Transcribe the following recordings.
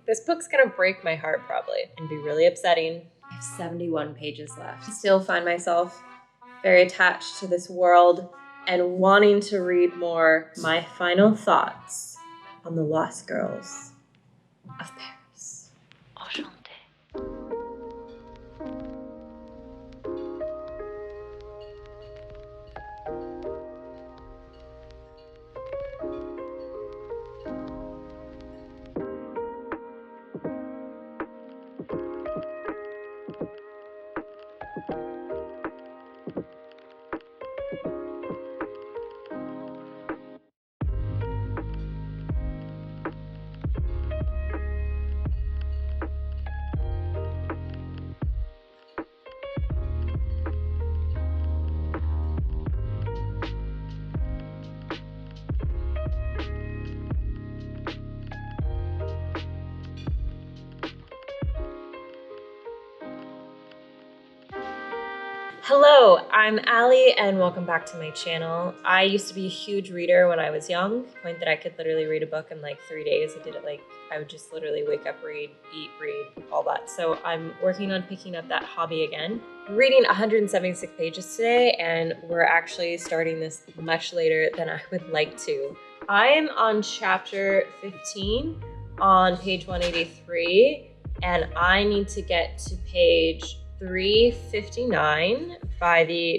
This book's gonna break my heart probably and be really upsetting. I have 71 pages left. I still find myself very attached to this world and wanting to read more. My final thoughts on the Lost Girls of Paris. Enchantée. Hello, I'm Allie and welcome back to my channel. I used to be a huge reader when I was young, to the point that I could literally read a book in like 3 days. I would just literally wake up, read, eat, read, all that. So I'm working on picking up that hobby again. I'm reading 176 pages today and we're actually starting this much later than I would like to. I am on chapter 15 on page 183 and I need to get to page 359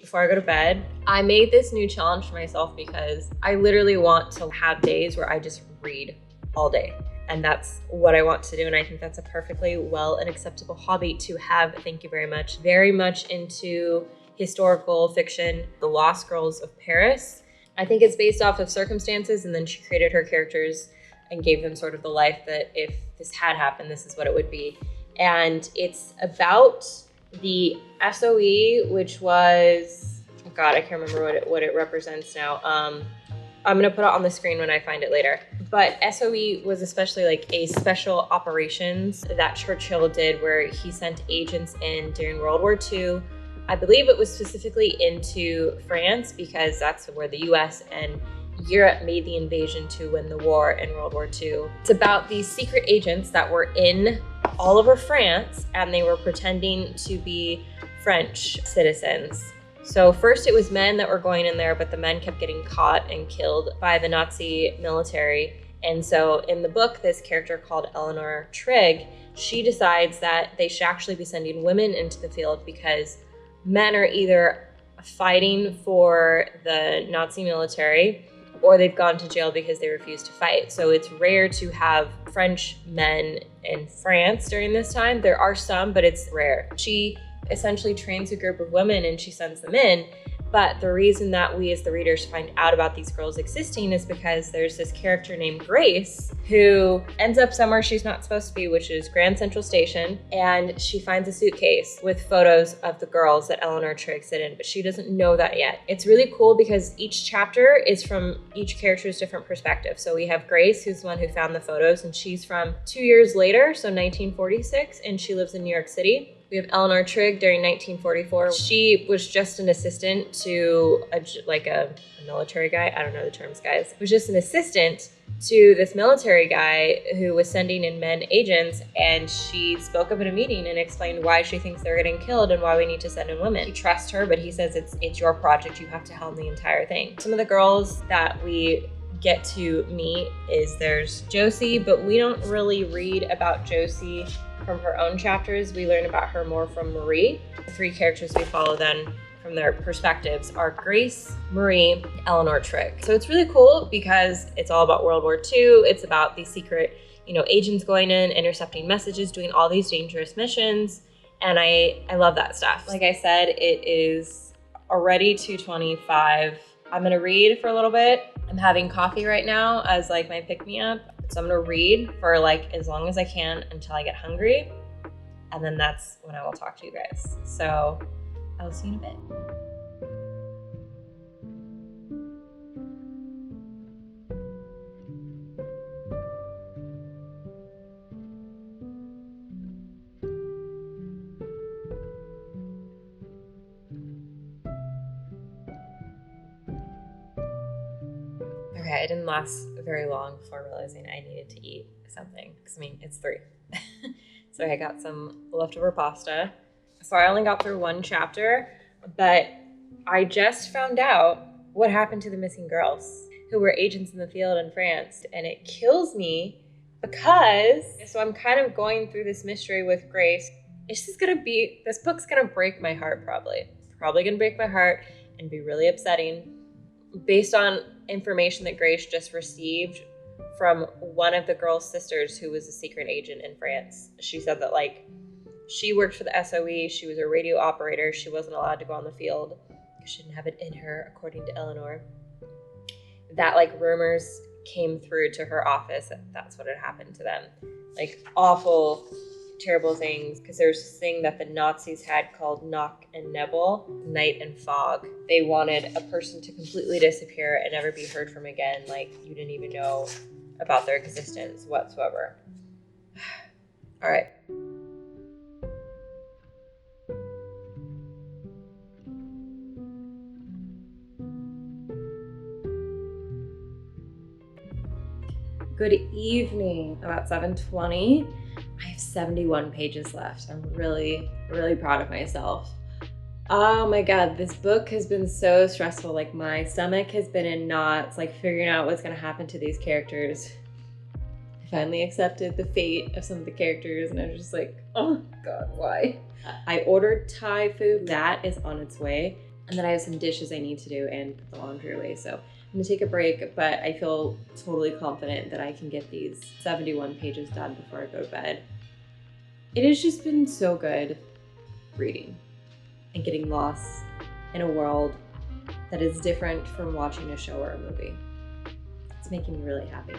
before I go to bed. I made this new challenge for myself because I literally want to have days where I just read all day. And that's what I want to do. And I think that's a perfectly well and acceptable hobby to have. Thank you very much. Very much into historical fiction, The Lost Girls of Paris. I think it's based off of circumstances and then she created her characters and gave them sort of the life that if this had happened, this is what it would be. And it's about the SOE, which was, oh God, I can't remember what it represents now. I'm gonna put it on the screen when I find it later. But SOE was especially like a special operations that Churchill did where he sent agents in during World War II. I believe it was specifically into France because that's where the US and Europe made the invasion to win the war in World War II. It's about these secret agents that were in all over France and they were pretending to be French citizens. So first it was men that were going in there, but the men kept getting caught and killed by the Nazi military. And so in the book, this character called Eleanor Trigg, she decides that they should actually be sending women into the field because men are either fighting for the Nazi military or they've gone to jail because they refuse to fight. So it's rare to have French men in France during this time. There are some, but it's rare. She essentially trains a group of women and she sends them in. But the reason that we as the readers find out about these girls existing is because there's this character named Grace who ends up somewhere she's not supposed to be, which is Grand Central Station. And she finds a suitcase with photos of the girls that Eleanor Trigg sit in, but she doesn't know that yet. It's really cool because each chapter is from each character's different perspective. So we have Grace, who's the one who found the photos, and she's from 2 years later, so 1946, and she lives in New York City. We have Eleanor Trigg during 1944. She was just an assistant to a military guy. I don't know the terms, guys. Was just an assistant to this military guy who was sending in men agents, and she spoke up at a meeting and explained why she thinks they're getting killed and why we need to send in women. He trusts her, but he says it's your project. You have to helm the entire thing. Some of the girls that we get to meet there's Josie, but we don't really read about Josie from her own chapters. We learn about her more from Marie. The three characters we follow then from their perspectives are Grace, Marie, Eleanor Trigg. So it's really cool because it's all about World War II. It's about these secret, agents going in, intercepting messages, doing all these dangerous missions. And I love that stuff. Like I said, it is already 2:25. I'm gonna read for a little bit. I'm having coffee right now as like my pick-me-up. So I'm gonna read for like as long as I can until I get hungry. And then that's when I will talk to you guys. So I will see you in a bit. Okay, I didn't last very long before realizing I needed to eat. something, because I mean, it's 3. So I got some leftover pasta. So I only got through 1 chapter, but I just found out what happened to the missing girls who were agents in the field in France. And it kills me because, so I'm kind of going through this mystery with Grace. This book's gonna break my heart probably. Probably gonna break my heart and be really upsetting based on information that Grace just received from one of the girl's sisters who was a secret agent in France. She said that like she worked for the SOE, she was a radio operator, she wasn't allowed to go on the field because she didn't have it in her, according to Eleanor. That like rumors came through to her office that that's what had happened to them. Like awful, terrible things, because there's this thing that the Nazis had called Nacht and Nebel, night and fog. They wanted a person to completely disappear and never be heard from again, like you didn't even know about their existence whatsoever. All right. Good evening. About 7:20. I have 71 pages left. I'm really, really proud of myself. Oh my God, this book has been so stressful. Like my stomach has been in knots, like figuring out what's gonna happen to these characters. I finally accepted the fate of some of the characters and I was just like, oh God, why? I ordered Thai food, that is on its way. And then I have some dishes I need to do and put the laundry away. So I'm gonna take a break, but I feel totally confident that I can get these 71 pages done before I go to bed. It has just been so good reading and getting lost in a world that is different from watching a show or a movie. It's making me really happy.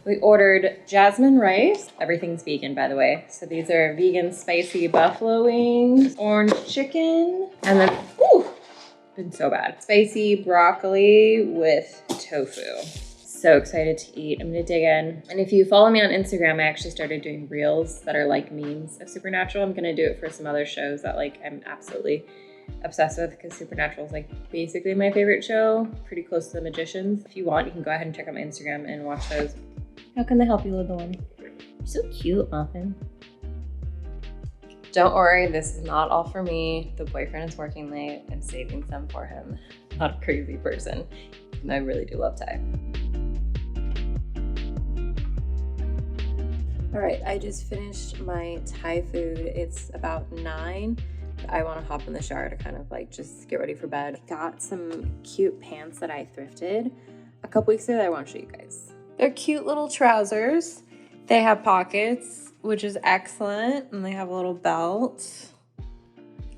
We ordered jasmine rice. Everything's vegan, by the way. So these are vegan spicy buffalo wings, orange chicken, and then, ooh, been so bad. Spicy broccoli with tofu. So excited to eat. I'm gonna dig in. And if you follow me on Instagram, I actually started doing reels that are like memes of Supernatural. I'm gonna do it for some other shows that like I'm absolutely obsessed with, because Supernatural is like basically my favorite show, pretty close to The Magicians. If you want, you can go ahead and check out my Instagram and watch those. How can they help you, little one? You're so cute, Muffin. Don't worry, this is not all for me. The boyfriend is working late. I'm saving some for him. Not a crazy person. And I really do love Thai. All right, I just finished my Thai food. It's about 9. I want to hop in the shower to kind of like just get ready for bed. I got some cute pants that I thrifted a couple weeks ago that I want to show you guys. They're cute little trousers. They have pockets, which is excellent, and they have a little belt.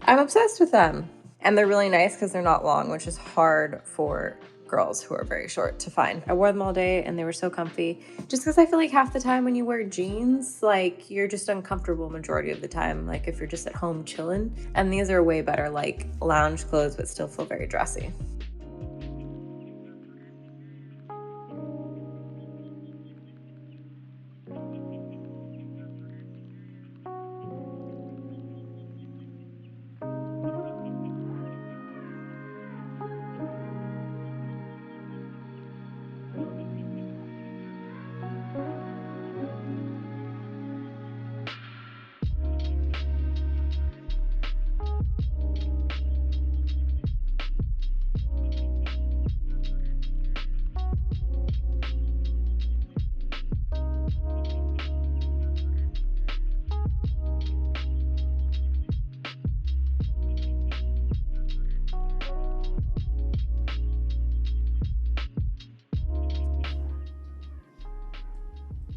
I'm obsessed with them. And they're really nice because they're not long, which is hard for girls who are very short to find. I wore them all day and they were so comfy. Just because I feel like half the time when you wear jeans, like you're just uncomfortable majority of the time, like if you're just at home chilling. And these are way better, like lounge clothes, but still feel very dressy.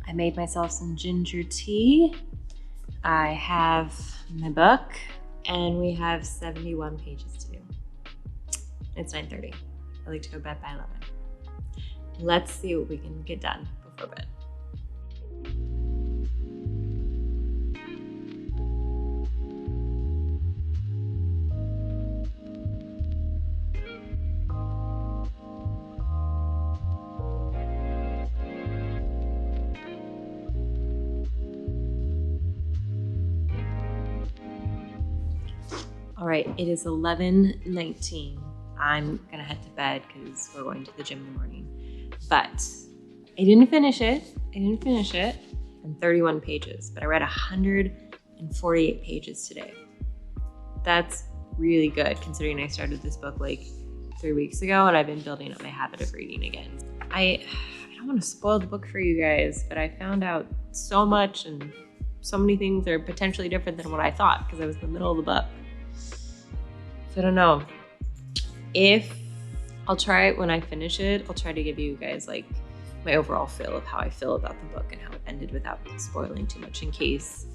I made myself some ginger tea. I have my book, and we have 71 pages to do. It's 9:30. I like to go to bed by 11. Let's see what we can get done before bed. All right, it is 11:19. I'm gonna head to bed because we're going to the gym in the morning. But I didn't finish it. And 31 pages, but I read 148 pages today. That's really good considering I started this book like 3 weeks ago and I've been building up my habit of reading again. I don't want to spoil the book for you guys, but I found out so much and so many things are potentially different than what I thought because I was in the middle of the book. So I don't know. I'll try it when I finish it, I'll try to give you guys like my overall feel of how I feel about the book and how it ended without spoiling too much in case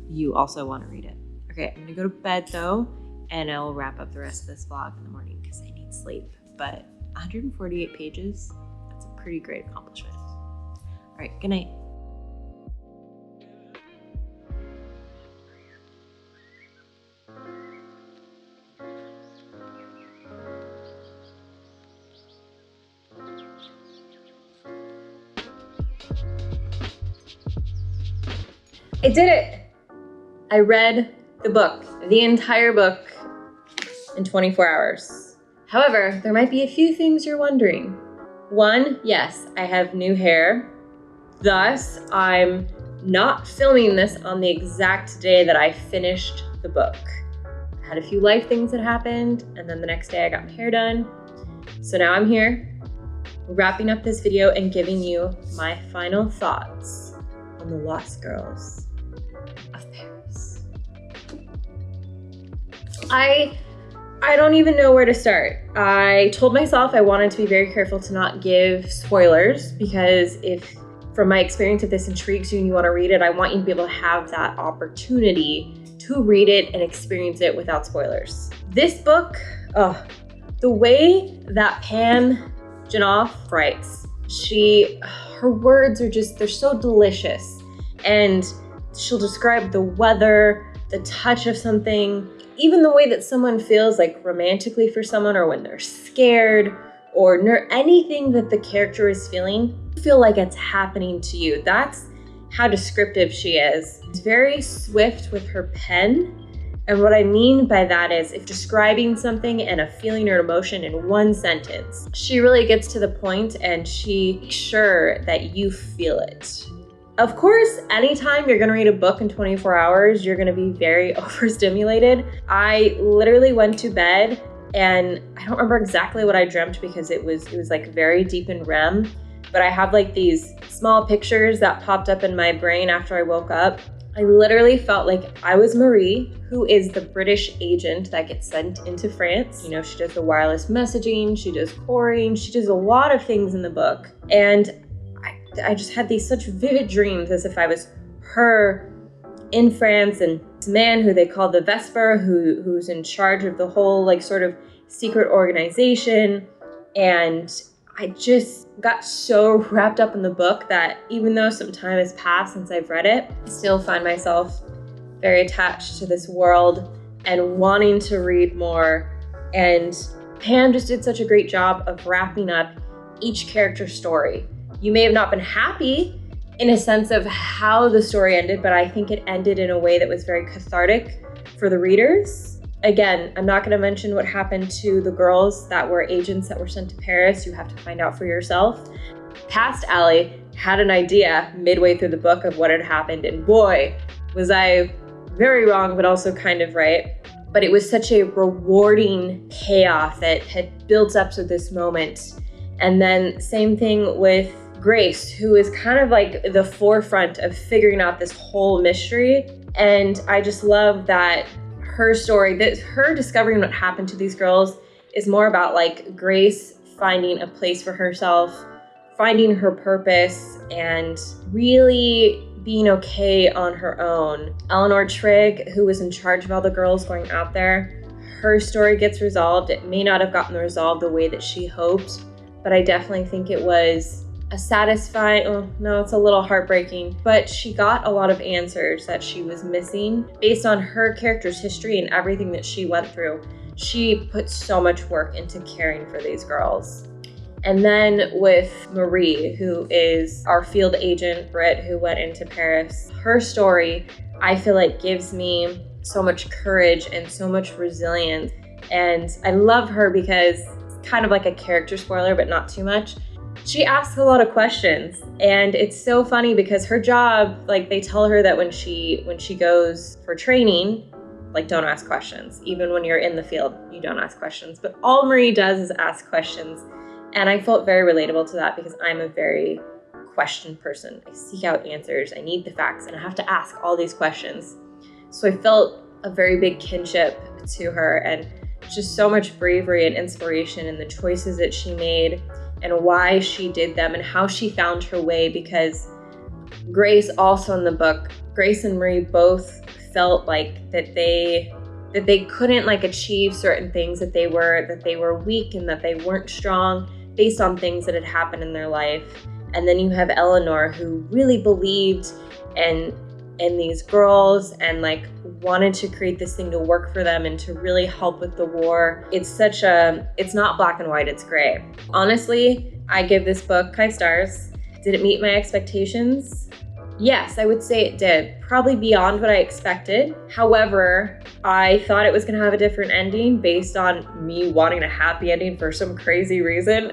you also want to read it. Okay, I'm gonna go to bed though, and I'll wrap up the rest of this vlog in the morning because I need sleep. But 148 pages, that's a pretty great accomplishment. All right, good night. I did it! I read the book, the entire book, in 24 hours. However, there might be a few things you're wondering. One, yes, I have new hair. Thus, I'm not filming this on the exact day that I finished the book. I had a few life things that happened, and then the next day I got my hair done. So now I'm here, wrapping up this video and giving you my final thoughts on The Lost Girls of Paris. I don't even know where to start. I told myself I wanted to be very careful to not give spoilers because if, from my experience, if this intrigues you and you want to read it, I want you to be able to have that opportunity to read it and experience it without spoilers. This book, the way that Jenoff writes, her words are just, they're so delicious. And she'll describe the weather, the touch of something, even the way that someone feels like romantically for someone or when they're scared or anything that the character is feeling, you feel like it's happening to you. That's how descriptive she is. She's very swift with her pen. And what I mean by that is if describing something and a feeling or emotion in one sentence, she really gets to the point and she makes sure that you feel it. Of course, anytime you're gonna read a book in 24 hours, you're gonna be very overstimulated. I literally went to bed and I don't remember exactly what I dreamt because it was like very deep in REM, but I have like these small pictures that popped up in my brain after I woke up. I literally felt like I was Marie, who is the British agent that gets sent into France. You know, she does the wireless messaging, she does couriering, she does a lot of things in the book. And I just had these such vivid dreams as if I was her in France and this man who they call the Vesper, who's in charge of the whole like sort of secret organization. And I just got so wrapped up in the book that even though some time has passed since I've read it, I still find myself very attached to this world and wanting to read more. And Pam just did such a great job of wrapping up each character's story. You may have not been happy in a sense of how the story ended, but I think it ended in a way that was very cathartic for the readers. Again, I'm not gonna mention what happened to the girls that were agents that were sent to Paris. You have to find out for yourself. Past Allie had an idea midway through the book of what had happened, and boy, was I very wrong, but also kind of right. But it was such a rewarding payoff that had built up to this moment. And then same thing with Grace, who is kind of like the forefront of figuring out this whole mystery. And I just love that her story, that her discovering what happened to these girls is more about like Grace finding a place for herself, finding her purpose, and really being okay on her own. Eleanor Trigg, who was in charge of all the girls going out there, her story gets resolved. It may not have gotten resolved the way that she hoped, but I definitely think it was a satisfying, oh no, it's a little heartbreaking, but she got a lot of answers that she was missing based on her character's history and everything that she went through. She put so much work into caring for these girls. And then with Marie, who is our field agent, Brit, who went into Paris, her story, I feel like gives me so much courage and so much resilience. And I love her because it's kind of like a character spoiler, but not too much. She asks a lot of questions, and it's so funny because her job, like they tell her that when she goes for training, like don't ask questions. Even when you're in the field, you don't ask questions. But all Marie does is ask questions. And I felt very relatable to that because I'm a very question person. I seek out answers, I need the facts, and I have to ask all these questions. So I felt a very big kinship to her, and just so much bravery and inspiration in the choices that she made and why she did them and how she found her way. Because Grace, also in the book, Grace and Marie both felt like that they couldn't like achieve certain things, that they were weak and that they weren't strong based on things that had happened in their life. And then you have Eleanor, who really believed in these girls and like wanted to create this thing to work for them and to really help with the war. It's not black and white, it's gray. Honestly, I give this book 5 stars. Did it meet my expectations? Yes, I would say it did. Probably beyond what I expected. However, I thought it was gonna have a different ending based on me wanting a happy ending for some crazy reason.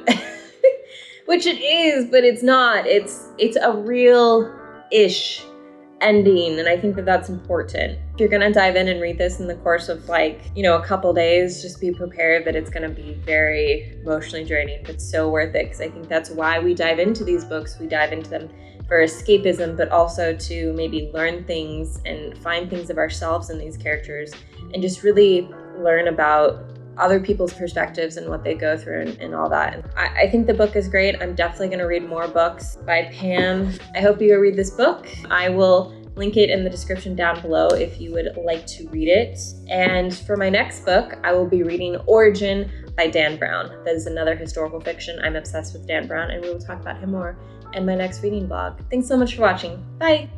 Which it is, but it's not. It's a real-ish ending, and I think that that's important. If you're gonna dive in and read this in the course of like, a couple days, just be prepared that it's gonna be very emotionally draining, but so worth it, because I think that's why we dive into these books. We dive into them for escapism, but also to maybe learn things and find things of ourselves in these characters and just really learn about other people's perspectives and what they go through and all that. And I think the book is great. I'm definitely gonna read more books by Pam. I hope you go read this book. I will link it in the description down below if you would like to read it. And for my next book, I will be reading Origin by Dan Brown. That is another historical fiction. I'm obsessed with Dan Brown, and we will talk about him more in my next reading vlog. Thanks so much for watching. Bye.